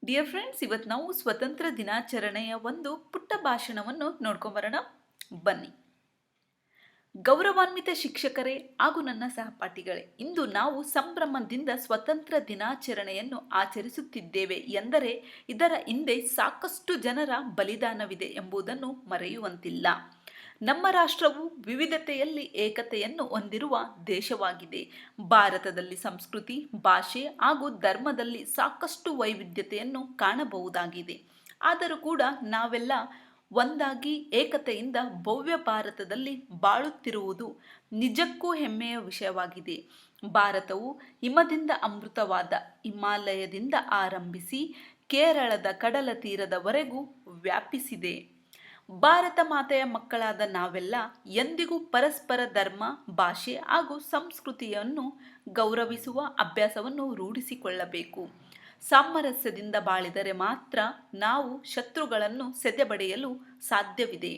Dear friends, ಇವತ್ತು ನಾವು ಸ್ವತಂತ್ರ ದಿನಾಚರಣೆಯ ಒಂದು ಪುಟ್ಟ ಭಾಷಣವನ್ನು ನೋಡ್ಕೊಂಬರೋಣ ಬನ್ನಿ. ಗೌರವಾನ್ವಿತ ಶಿಕ್ಷಕರೇ ಹಾಗೂ ನನ್ನ ಸಹಪಾಠಿಗಳೇ, ಇಂದು ನಾವು ಸಂಭ್ರಮದಿಂದ ಸ್ವತಂತ್ರ ದಿನಾಚರಣೆಯನ್ನು ಆಚರಿಸುತ್ತಿದ್ದೇವೆ ಎಂದರೆ ಇದರ ಹಿಂದೆ ಸಾಕಷ್ಟು ಜನರ ಬಲಿದಾನವಿದೆ ಎಂಬುದನ್ನು ಮರೆಯುವಂತಿಲ್ಲ. ನಮ್ಮ ರಾಷ್ಟ್ರವು ವಿವಿಧತೆಯಲ್ಲಿ ಏಕತೆಯನ್ನು ಹೊಂದಿರುವ ದೇಶವಾಗಿದೆ. ಭಾರತದಲ್ಲಿ ಸಂಸ್ಕೃತಿ, ಭಾಷೆ ಹಾಗೂ ಧರ್ಮದಲ್ಲಿ ಸಾಕಷ್ಟು ವೈವಿಧ್ಯತೆಯನ್ನು ಕಾಣಬಹುದಾಗಿದೆ. ಆದರೂ ಕೂಡ ನಾವೆಲ್ಲ ಒಂದಾಗಿ ಏಕತೆಯಿಂದ ಭವ್ಯ ಭಾರತದಲ್ಲಿ ಬಾಳುತ್ತಿರುವುದು ನಿಜಕ್ಕೂ ಹೆಮ್ಮೆಯ ವಿಷಯವಾಗಿದೆ. ಭಾರತವು ಹಿಮದಿಂದ ಅಮೃತವಾದ ಹಿಮಾಲಯದಿಂದ ಆರಂಭಿಸಿ ಕೇರಳದ ಕಡಲ ತೀರದವರೆಗೂ ವ್ಯಾಪಿಸಿದೆ. ಭಾರತ ಮಾತೆಯ ಮಕ್ಕಳಾದ ನಾವೆಲ್ಲ ಎಂದಿಗೂ ಪರಸ್ಪರ ಧರ್ಮ, ಭಾಷೆ ಹಾಗೂ ಸಂಸ್ಕೃತಿಯನ್ನು ಗೌರವಿಸುವ ಅಭ್ಯಾಸವನ್ನು ರೂಢಿಸಿಕೊಳ್ಳಬೇಕು. ಸಾಮರಸ್ಯದಿಂದ ಬಾಳಿದರೆ ಮಾತ್ರ ನಾವು ಶತ್ರುಗಳನ್ನು ಸೆದೆಬಡಿಯಲು ಸಾಧ್ಯವಿದೆ.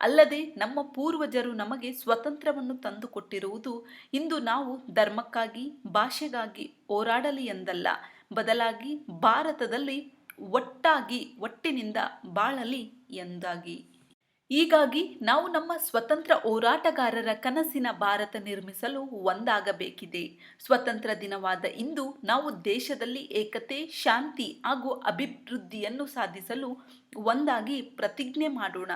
ಅಲ್ಲದೆ ನಮ್ಮ ಪೂರ್ವಜರು ನಮಗೆ ಸ್ವಾತಂತ್ರ್ಯವನ್ನು ತಂದುಕೊಟ್ಟಿರುವುದು ಇಂದು ನಾವು ಧರ್ಮಕ್ಕಾಗಿ, ಭಾಷೆಗಾಗಿ ಹೋರಾಡಲಿ ಎಂದಲ್ಲ, ಬದಲಾಗಿ ಭಾರತದಲ್ಲಿ ಒಟ್ಟಿನಿಂದ ಬಾಳಲಿ ಎಂದಾಗಿ. ಹೀಗಾಗಿ ನಾವು ನಮ್ಮ ಸ್ವತಂತ್ರ ಹೋರಾಟಗಾರರ ಕನಸಿನ ಭಾರತ ನಿರ್ಮಿಸಲು ಒಂದಾಗಬೇಕಿದೆ. ಸ್ವತಂತ್ರ ದಿನವಾದ ಇಂದು ನಾವು ದೇಶದಲ್ಲಿ ಏಕತೆ, ಶಾಂತಿ ಹಾಗೂ ಅಭಿವೃದ್ಧಿಯನ್ನು ಸಾಧಿಸಲು ಒಂದಾಗಿ ಪ್ರತಿಜ್ಞೆ ಮಾಡೋಣ.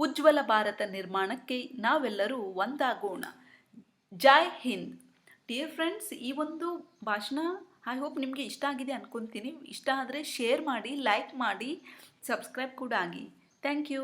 ಉಜ್ವಲ ಭಾರತ ನಿರ್ಮಾಣಕ್ಕೆ ನಾವೆಲ್ಲರೂ ಒಂದಾಗೋಣ. ಜೈ ಹಿಂದ್. ಡಿಯರ್ ಫ್ರೆಂಡ್ಸ್, ಈ ಒಂದು ಭಾಷಣ ಐ ಹೋಪ್ ನಿಮಗೆ ಇಷ್ಟ ಆಗಿದೆ ಅನ್ಕೊತೀನಿ. ಇಷ್ಟ ಆದರೆ ಶೇರ್ ಮಾಡಿ, ಲೈಕ್ ಮಾಡಿ, ಸಬ್ಸ್ಕ್ರೈಬ್ ಕೂಡ ಆಗಿ. Thank you.